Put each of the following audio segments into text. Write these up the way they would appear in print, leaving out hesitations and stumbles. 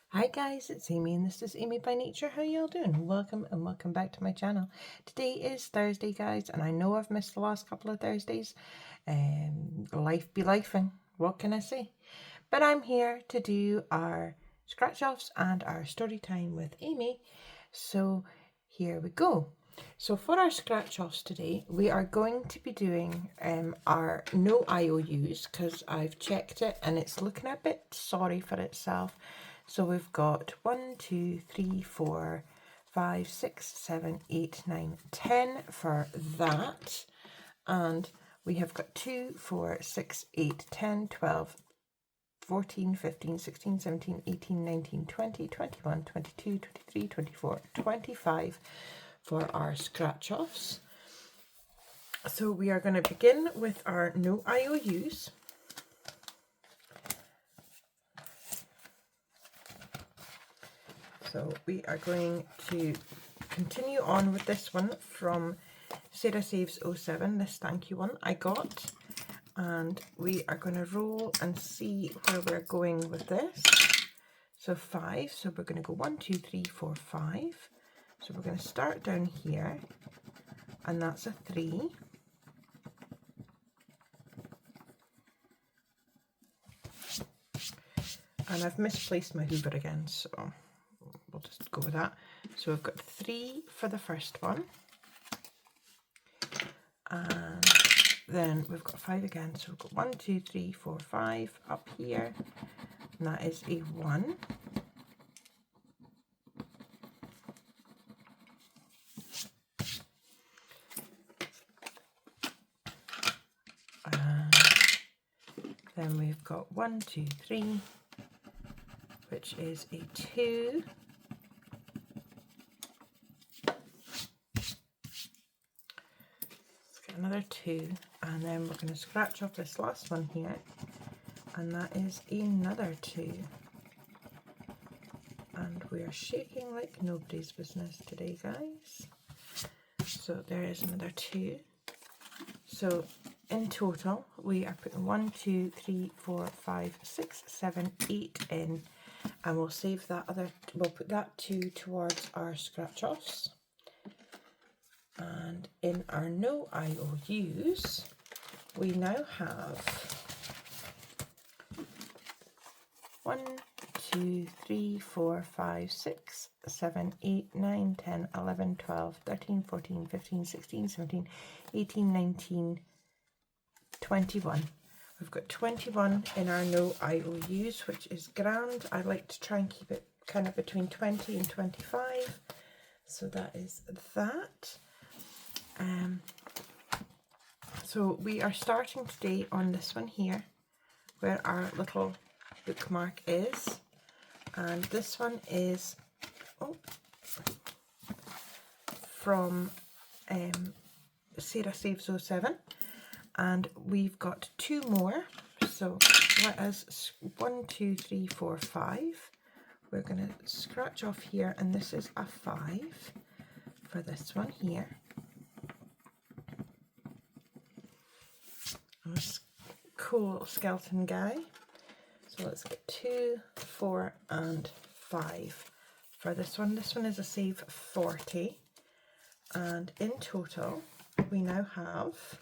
Hi guys, it's Amy and this is Amy by Nature. How y'all doing? Welcome and welcome back to my channel. Today is Thursday guys, and I know I've missed the last couple of Thursdays. Life be lifing, what can I say? But I'm here to do our scratch offs and our story time with Amy. So here we go. So for our scratch offs today, we are going to be doing our no IOUs because I've checked it and it's looking a bit sorry for itself. So we've got 1, 2, 3, 4, 5, 6, 7, 8, 9, 10 for that. And we have got 2, 4, 6, 8, 10, 12, 14, 15, 16, 17, 18, 19, 20, 21, 22, 23, 24, 25 for our scratch offs. So we are going to begin with our no IOUs. So we are going to continue on with this one from Sarah Saves 07, this thank you one I got. And we are going to roll and see where we're going with this. So 5, so we're going to go 1, 2, 3, 4, 5. So we're going to start down here, and that's a 3. And I've misplaced my Hoover again, so we'll just go with that. So we've got 3 for the first one. And then we've got 5 again, so we've got 1, 2, 3, 4, 5 up here, and that is a 1. And then we've got 1, 2, 3, which is a 2. Let's get another 2, and then we're going to scratch off this last one here, and that is another 2. And we are shaking like nobody's business today, guys. So there is another 2. So in total, we are putting 1, 2, 3, 4, 5, 6, 7, 8 in, and we'll save that other, we'll put that 2 towards our scratch offs. And in our no IOUs, we now have 1, 2, 3, 4, 5, 6, 7, 8, 9, 10, 11, 12, 13, 14, 15, 16, 17, 18, 19, 21. We've got 21 in our no IOUs, which is grand. I like to try and keep it kind of between 20 and 25. So that is that. So we are starting today on this one here, where our little bookmark is. And this one is from Sarah Saves 07. And we've got 2 more, so let us 1, 2, 3, 4, 5. We're going to scratch off here, and this is a 5 for this one here. This cool little skeleton guy. So let's get 2, 4, and 5 for this one. This one is a save 40, and in total we now have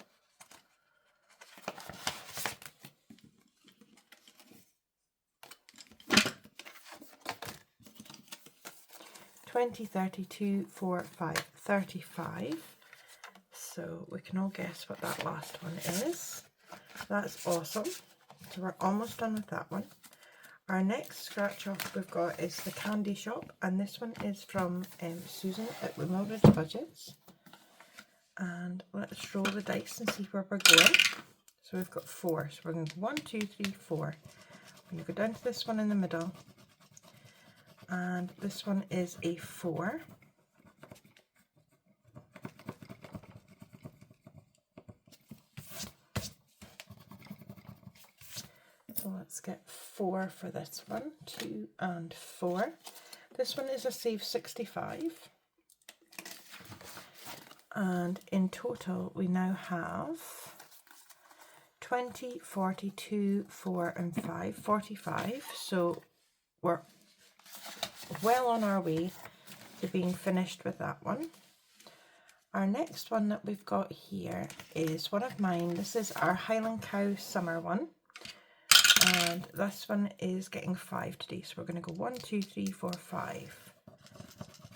20, 32, 4, 5, 35. So we can all guess what that last one is. That's awesome. So we're almost done with that one. Our next scratch off we've got is the Candy Shop, and this one is from Susan at Wimbledon Budgets. And let's roll the dice and see where we're going. So we've got 4. So we're going to go 1, 2, 3, 4. We're going to go down to this one in the middle. And this one is a 4. So let's get 4 for this one, 2 and 4. This one is a save 65. And in total we now have 20, 42, 4 and 5, 45. So we're well on our way to being finished with that one. Our next one that we've got here is one of mine. This is our Highland Cow summer one. And this one is getting 5 today. So we're going to go 1, 2, 3, 4, 5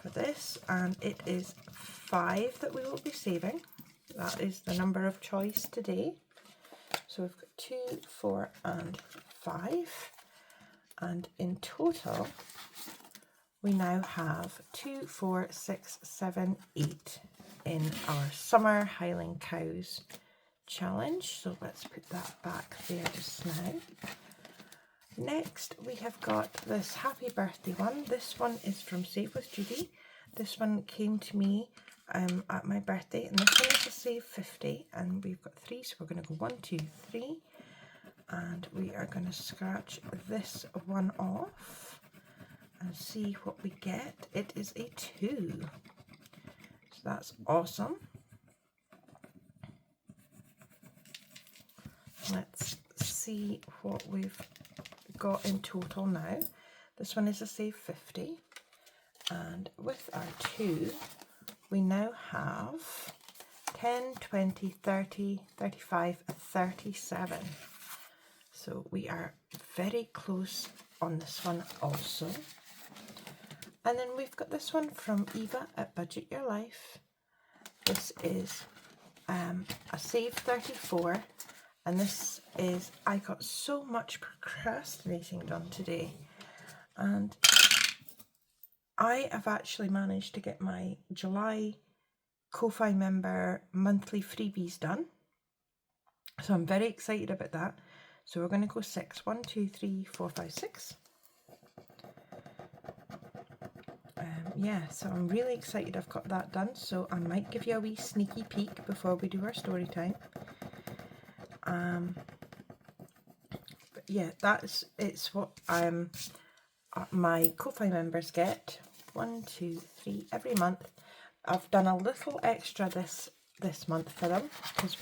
for this. And it is 5 that we will be saving. That is the number of choice today. So we've got 2, 4 and 5. And in total, we now have 2, 4, 6, 7, 8 in our Summer Highland Cows challenge. So let's put that back there just now. Next, we have got this happy birthday one. This one is from Save with Judy. This one came to me at my birthday, and this one is a Save 50, and we've got 3, so we're going to go 1, 2, 3, and we are going to scratch this one off and see what we get. It is a 2, so that's awesome. Let's see what we've got in total now. This one is a Save 50, and with our 2 we now have 10, 20, 30, 35, 37. So we are very close on this one also. And then we've got this one from Eva at Budget Your Life. This is a Save 34. And this is, I got so much procrastinating done today. And I have actually managed to get my July Ko-Fi member monthly freebies done. So I'm very excited about that. So we're going to go 6. 1, 2, 3, 4, 5, 6. Yeah, so I'm really excited I've got that done. So I might give you a wee sneaky peek before we do our story time. But yeah, it's what my Ko-Fi members get. 1, 2, 3 every month. I've done a little extra this month for them because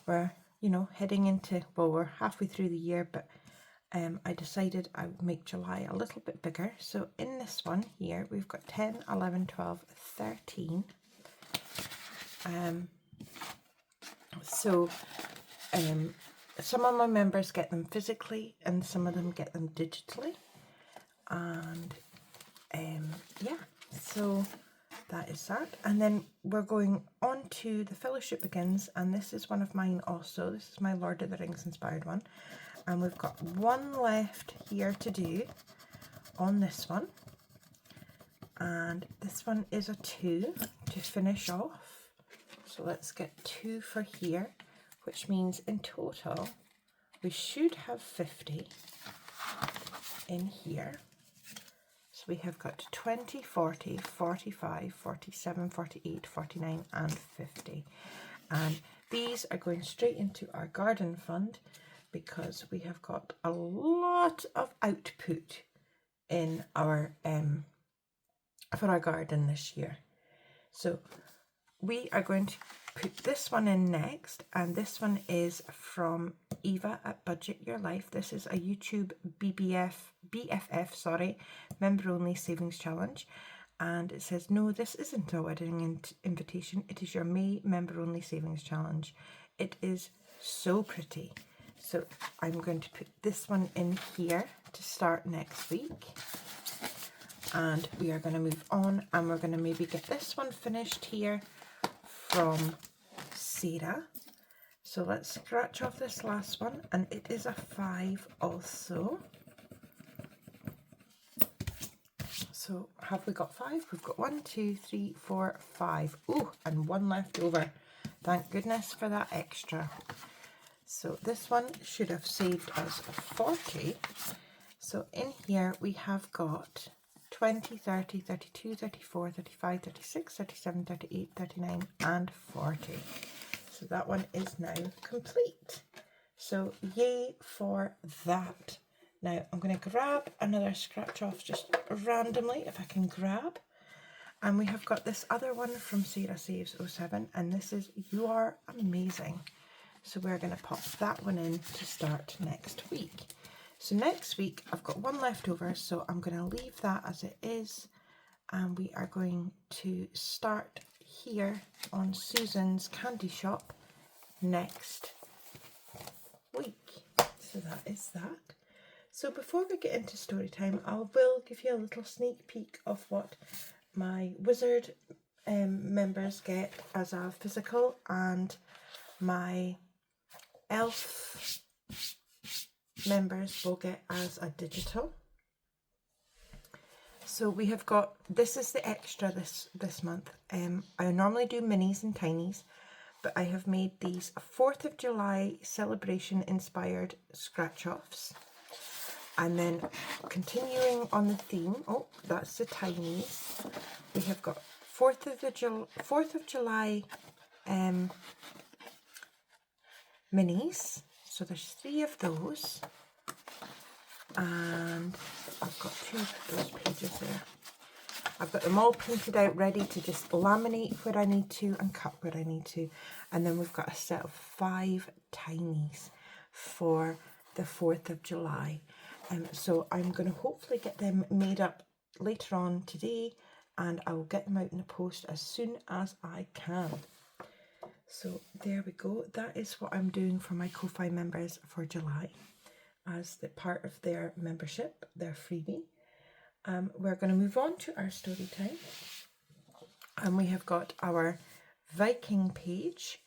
we're you know heading into, well, we're halfway through the year, but I decided I would make July a little bit bigger. So in this one here we've got 10, 11, 12, 13. Some of my members get them physically and some of them get them digitally, and yeah, so that is that. And then we're going on to the Fellowship Begins, and this is one of mine also. This is my Lord of the Rings inspired one, and we've got one left here to do on this one, and this one is a 2 to finish off. So let's get 2 for here, which means in total we should have 50 in here. So we have got 20, 40, 45, 47, 48, 49 and 50. And these are going straight into our garden fund because we have got a lot of output in our for our garden this year. So we are going to put this one in next, and this one is from Eva at Budget Your Life. This is a YouTube BFF, member only savings challenge, and it says, no, this isn't a wedding invitation, it is your May member only savings challenge. It is so pretty. So I'm going to put this one in here to start next week, and we are going to move on, and we're going to maybe get this one finished here from Sarah. So let's scratch off this last one, and it is a 5 also. So have we got 5? We've got 1, 2, 3, 4, 5. Oh, and 1 left over. Thank goodness for that extra. So this one should have saved us 40. So in here we have got 20, 30, 32, 34, 35, 36, 37, 38, 39 and 40. So that one is now complete. So yay for that. Now I'm going to grab another scratch off just randomly if I can grab. And we have got this other one from Sarah Saves 07, and this is You Are Amazing. So we're going to pop that one in to start next week. So next week I've got one left over, so I'm going to leave that as it is, and we are going to start here on Susan's Candy Shop next week. So that is that. So before we get into story time, I will give you a little sneak peek of what my Wizard members get as a physical and my Elf members will get as a digital. So we have got, this is the extra this month. I normally do minis and tinies, but I have made these 4th of July celebration inspired scratch-offs. And then continuing on the theme, oh, that's the tinies. We have got 4th of July minis. So there's 3 of those. And I've got 2 of those pages there. I've got them all printed out ready to just laminate where I need to and cut where I need to. And then we've got a set of 5 tinies for the 4th of July. So I'm going to hopefully get them made up later on today, and I will get them out in the post as soon as I can. So there we go. That is what I'm doing for my Ko-Fi members for July as the part of their membership, their freebie. We're going to move on to our story time, and we have got our Viking page.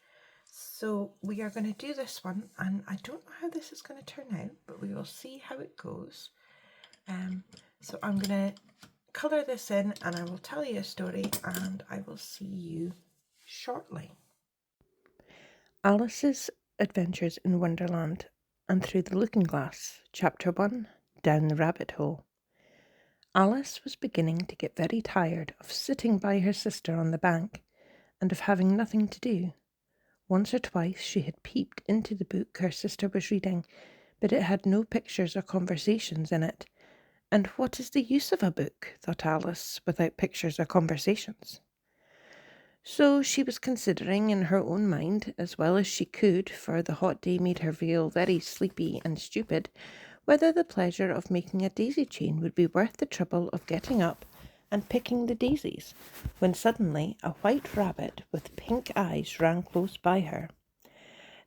So we are going to do this one, and I don't know how this is going to turn out, but we will see how it goes. So I'm going to colour this in, and I will tell you a story, and I will see you shortly. Alice's Adventures in Wonderland and Through the Looking Glass, Chapter 1, Down the Rabbit Hole. Alice was beginning to get very tired of sitting by her sister on the bank and of having nothing to do. Once or twice she had peeped into the book her sister was reading, but it had no pictures or conversations in it. And what is the use of a book, thought Alice, without pictures or conversations? So she was considering in her own mind, as well as she could, for the hot day made her feel very sleepy and stupid, whether the pleasure of making a daisy chain would be worth the trouble of getting up and picking the daisies, when suddenly a white rabbit with pink eyes ran close by her.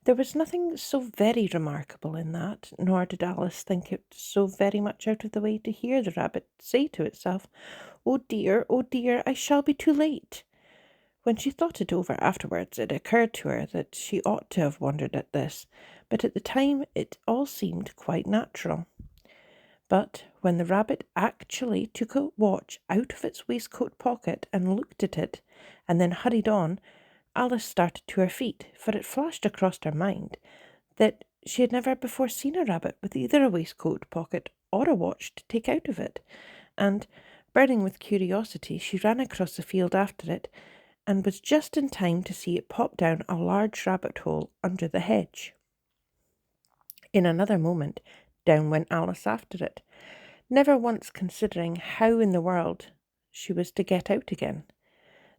There was nothing so very remarkable in that, nor did Alice think it so very much out of the way to hear the rabbit say to itself, oh dear, I shall be too late." When she thought it over afterwards, it occurred to her that she ought to have wondered at this, but at the time it all seemed quite natural. But when the rabbit actually took a watch out of its waistcoat pocket and looked at it, and then hurried on, Alice started to her feet, for it flashed across her mind that she had never before seen a rabbit with either a waistcoat pocket or a watch to take out of it, and, burning with curiosity, she ran across the field after it, and was just in time to see it pop down a large rabbit hole under the hedge. In another moment, down went Alice after it, never once considering how in the world she was to get out again.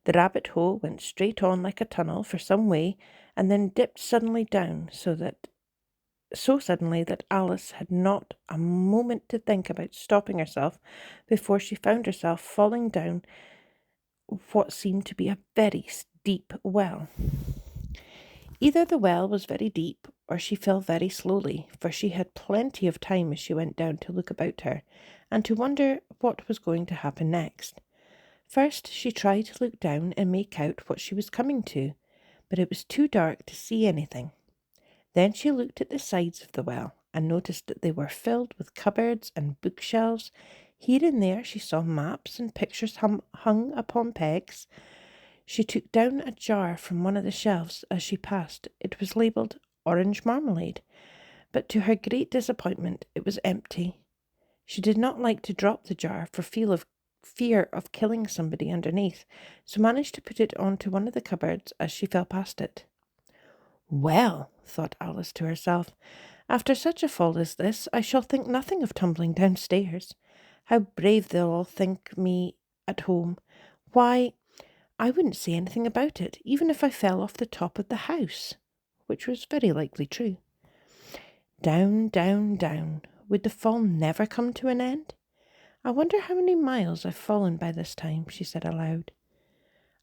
The rabbit hole went straight on like a tunnel for some way, and then dipped suddenly down so suddenly that Alice had not a moment to think about stopping herself before she found herself falling down what seemed to be a very deep well. Either the well was very deep, or she fell very slowly, for she had plenty of time as she went down to look about her, and to wonder what was going to happen next. First she tried to look down and make out what she was coming to, but it was too dark to see anything. Then she looked at the sides of the well, and noticed that they were filled with cupboards and bookshelves. Here and there she saw maps and pictures hung upon pegs. She took down a jar from one of the shelves as she passed. It was labelled orange marmalade, but to her great disappointment it was empty. She did not like to drop the jar for fear of killing somebody underneath, so managed to put it onto one of the cupboards as she fell past it. Well, thought Alice to herself, after such a fall as this, I shall think nothing of tumbling downstairs. How brave they'll all think me at home. Why, I wouldn't say anything about it, even if I fell off the top of the house. which was very likely true. Down, down, down. Would the fall never come to an end? I wonder how many miles I've fallen by this time, she said aloud.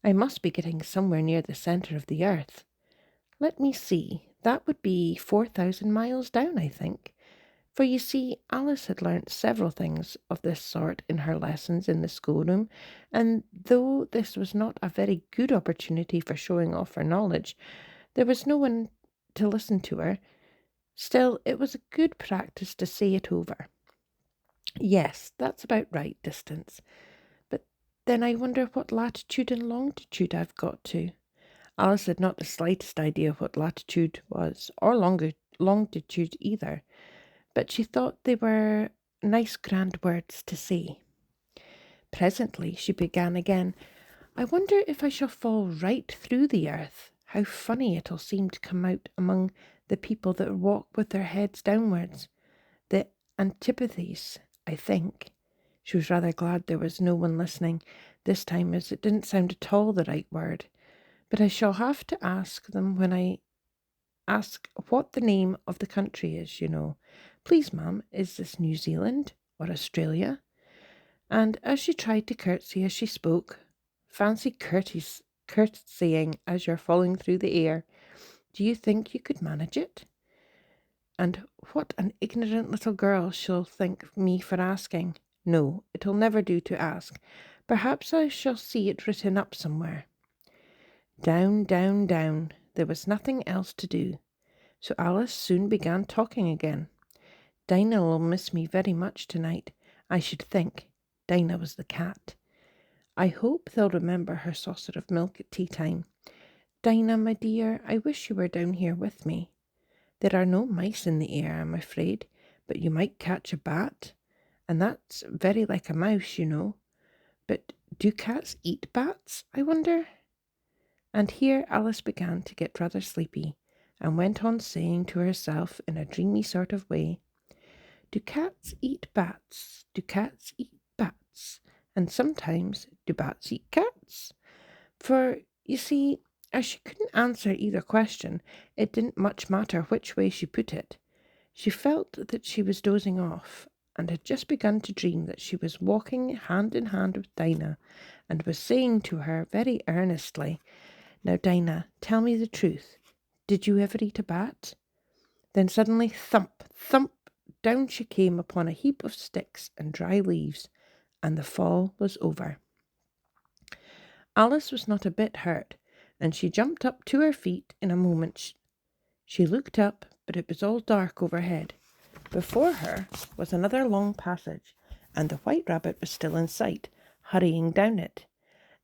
I must be getting somewhere near the centre of the earth. Let me see, that would be 4,000 miles down, I think. For you see, Alice had learnt several things of this sort in her lessons in the schoolroom, and though this was not a very good opportunity for showing off her knowledge, there was no one to listen to her. Still, it was a good practice to say it over. Yes, that's about right distance. But then I wonder what latitude and longitude I've got to. Alice had not the slightest idea what latitude was, or longitude either, but she thought they were nice grand words to say. Presently she began again. I wonder if I shall fall right through the earth. How funny it'll seem to come out among the people that walk with their heads downwards. The antipathies, I think. She was rather glad there was no one listening this time, as it didn't sound at all the right word. But I shall have to ask them when I ask what the name of the country is, you know. Please, ma'am, is this New Zealand or Australia? And as she tried to curtsy as she spoke, fancy curtsying as you're falling through the air. Do you think you could manage it? And what an ignorant little girl she'll think me for asking. No, it'll never do to ask. Perhaps I shall see it written up somewhere. Down, down, down. There was nothing else to do. So Alice soon began talking again. Dinah will miss me very much tonight, I should think. Dinah was the cat. I hope they'll remember her saucer of milk at tea time. Dinah, my dear, I wish you were down here with me. There are no mice in the air, I'm afraid, but you might catch a bat, and that's very like a mouse, you know. But do cats eat bats, I wonder? And here Alice began to get rather sleepy, and went on saying to herself in a dreamy sort of way, do cats eat bats? Do cats eat bats? And sometimes do bats eat cats? For, you see, as she couldn't answer either question, it didn't much matter which way she put it. She felt that she was dozing off, and had just begun to dream that she was walking hand in hand with Dinah, and was saying to her very earnestly, Now, Dinah, tell me the truth. Did you ever eat a bat? Then suddenly, thump, thump, down she came upon a heap of sticks and dry leaves, and the fall was over. Alice was not a bit hurt, and she jumped up to her feet in a moment. She looked up, but it was all dark overhead. Before her was another long passage, and the white rabbit was still in sight, hurrying down it.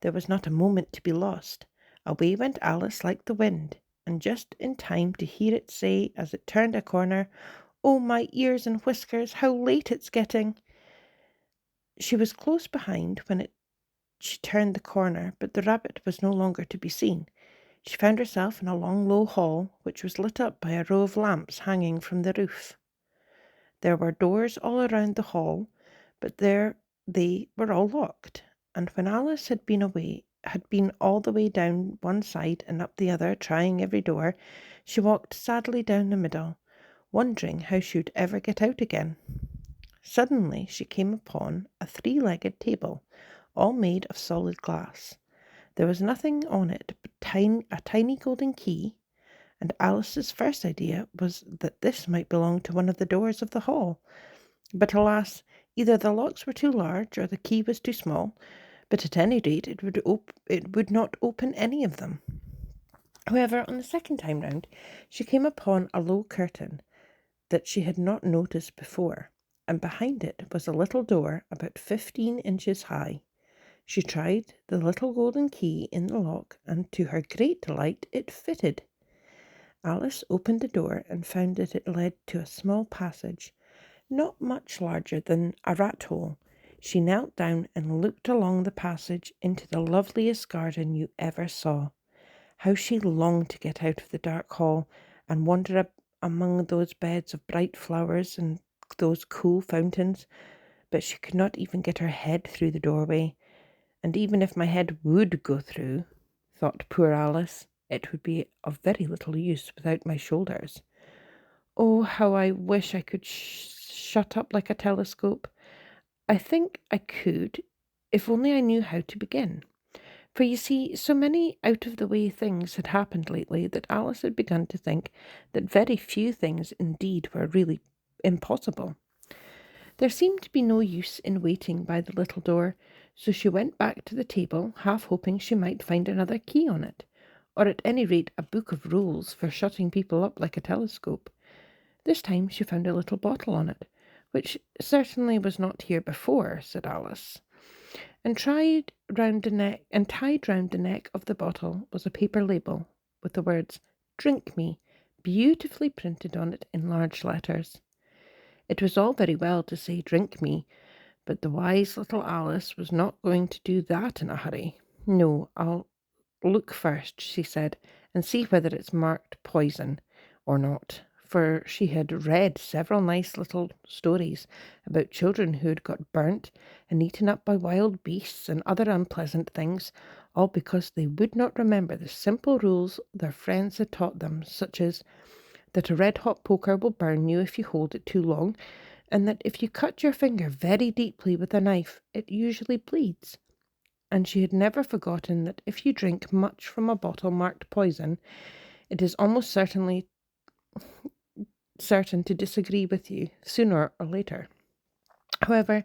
There was not a moment to be lost. Away went Alice like the wind, and just in time to hear it say, as it turned a corner, Oh, my ears and whiskers, how late it's getting! She was close behind when she turned the corner, but the rabbit was no longer to be seen. She found herself in a long, low hall, which was lit up by a row of lamps hanging from the roof. There were doors all around the hall, but they were all locked, and when Alice had been all the way down one side and up the other, trying every door, she walked sadly down the middle, wondering how she would ever get out again. Suddenly she came upon a three-legged table, all made of solid glass. There was nothing on it but a tiny golden key, and Alice's first idea was that this might belong to one of the doors of the hall. But alas, either the locks were too large or the key was too small, but at any rate it would not open any of them. However, on the second time round, she came upon a low curtain that she had not noticed before, and behind it was a little door about 15 inches high. She tried the little golden key in the lock, and to her great delight it fitted. Alice opened the door and found that it led to a small passage, not much larger than a rat hole. She knelt down and looked along the passage into the loveliest garden you ever saw. How she longed to get out of the dark hall and wander among those beds of bright flowers and those cool fountains, but she could not even get her head through the doorway. And even if my head would go through, thought poor Alice, it would be of very little use without my shoulders. Oh, how I wish I could shut up like a telescope. I think I could, if only I knew how to begin. For you see, so many out of the way things had happened lately that Alice had begun to think that very few things indeed were really impossible. There seemed to be no use in waiting by the little door, so she went back to the table, half hoping she might find another key on it, or at any rate a book of rules for shutting people up like a telescope. This time she found a little bottle on it, which certainly was not here before, said Alice, and tied round the neck of the bottle was a paper label with the words "Drink me" beautifully printed on it in large letters. It was all very well to say "drink me," but the wise little Alice was not going to do that in a hurry. "No, I'll look first," she said, "and see whether it's marked poison or not." For she had read several nice little stories about children who had got burnt and eaten up by wild beasts and other unpleasant things, all because they would not remember the simple rules their friends had taught them, such as that a red-hot poker will burn you if you hold it too long, and that if you cut your finger very deeply with a knife, it usually bleeds. And she had never forgotten that if you drink much from a bottle marked poison, it is almost certain to disagree with you sooner or later. However,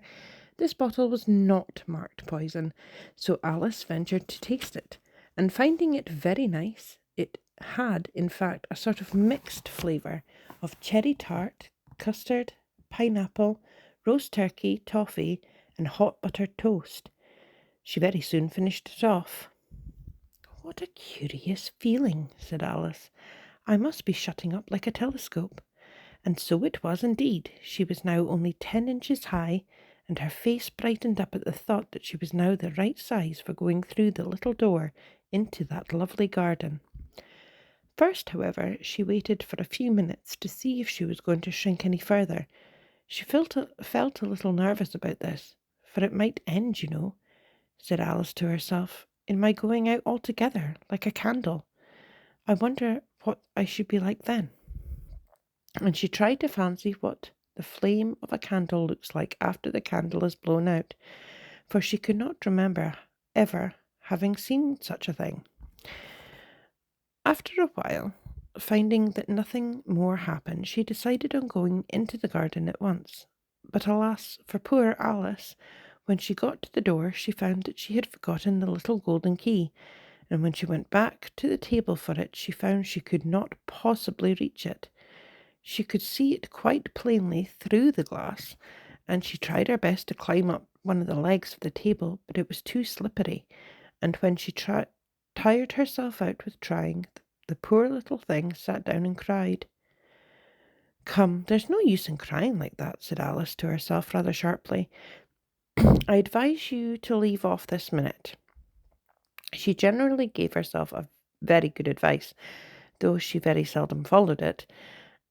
this bottle was not marked poison, so Alice ventured to taste it, and finding it very nice, it had, in fact, a sort of mixed flavour of cherry tart, custard, pineapple, roast turkey, toffee, and hot buttered toast. She very soon finished it off. "What a curious feeling," said Alice. "I must be shutting up like a telescope." And so it was indeed. She was now only 10 inches high, and her face brightened up at the thought that she was now the right size for going through the little door into that lovely garden. First, however, she waited for a few minutes to see if she was going to shrink any further. She felt a little nervous about this, for it might end, you know, said Alice to herself, in my going out altogether, like a candle. I wonder what I should be like then. And she tried to fancy what the flame of a candle looks like after the candle is blown out, for she could not remember ever having seen such a thing. After a while, finding that nothing more happened, she decided on going into the garden at once. But alas, for poor Alice, when she got to the door, she found that she had forgotten the little golden key, and when she went back to the table for it, she found she could not possibly reach it. She could see it quite plainly through the glass, and she tried her best to climb up one of the legs of the table, but it was too slippery, and when she tired herself out with trying, the poor little thing sat down and cried. "Come, there's no use in crying like that," said Alice to herself rather sharply. "I advise you to leave off this minute." She generally gave herself a very good advice, though she very seldom followed it,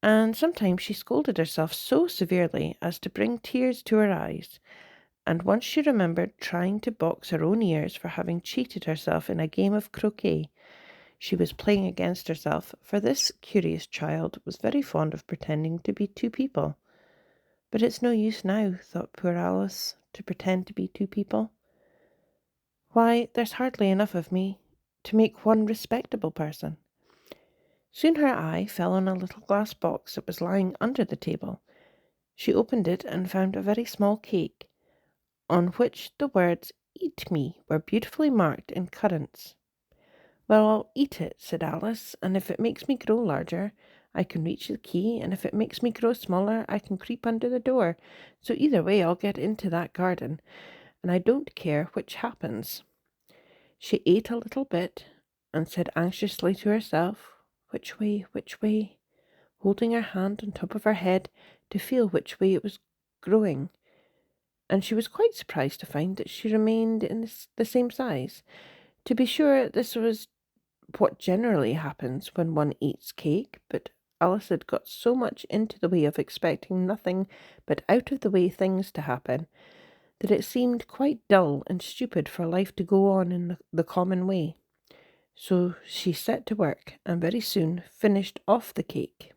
and sometimes she scolded herself so severely as to bring tears to her eyes, and once she remembered trying to box her own ears for having cheated herself in a game of croquet. She was playing against herself, for this curious child was very fond of pretending to be two people. But it's no use now, thought poor Alice, to pretend to be two people. Why, there's hardly enough of me to make one respectable person. Soon her eye fell on a little glass box that was lying under the table. She opened it and found a very small cake, on which the words "Eat me" were beautifully marked in currants. "Well, I'll eat it," said Alice, "and if it makes me grow larger, I can reach the key, and if it makes me grow smaller, I can creep under the door. So either way, I'll get into that garden, and I don't care which happens." She ate a little bit, and said anxiously to herself, "Which way?" holding her hand on top of her head to feel which way it was growing. And she was quite surprised to find that she remained in the same size. To be sure, this was what generally happens when one eats cake, but Alice had got so much into the way of expecting nothing but out-of-the-way things to happen that it seemed quite dull and stupid for life to go on in the common way. So she set to work and very soon finished off the cake.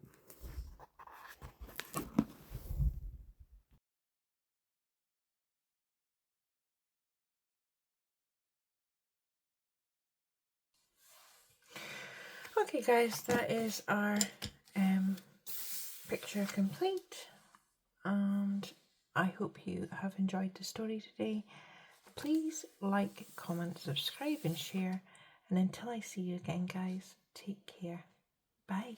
Okay guys, that is our picture complete, and I hope you have enjoyed the story today. Please like, comment, subscribe and share, and until I see you again guys, take care. Bye.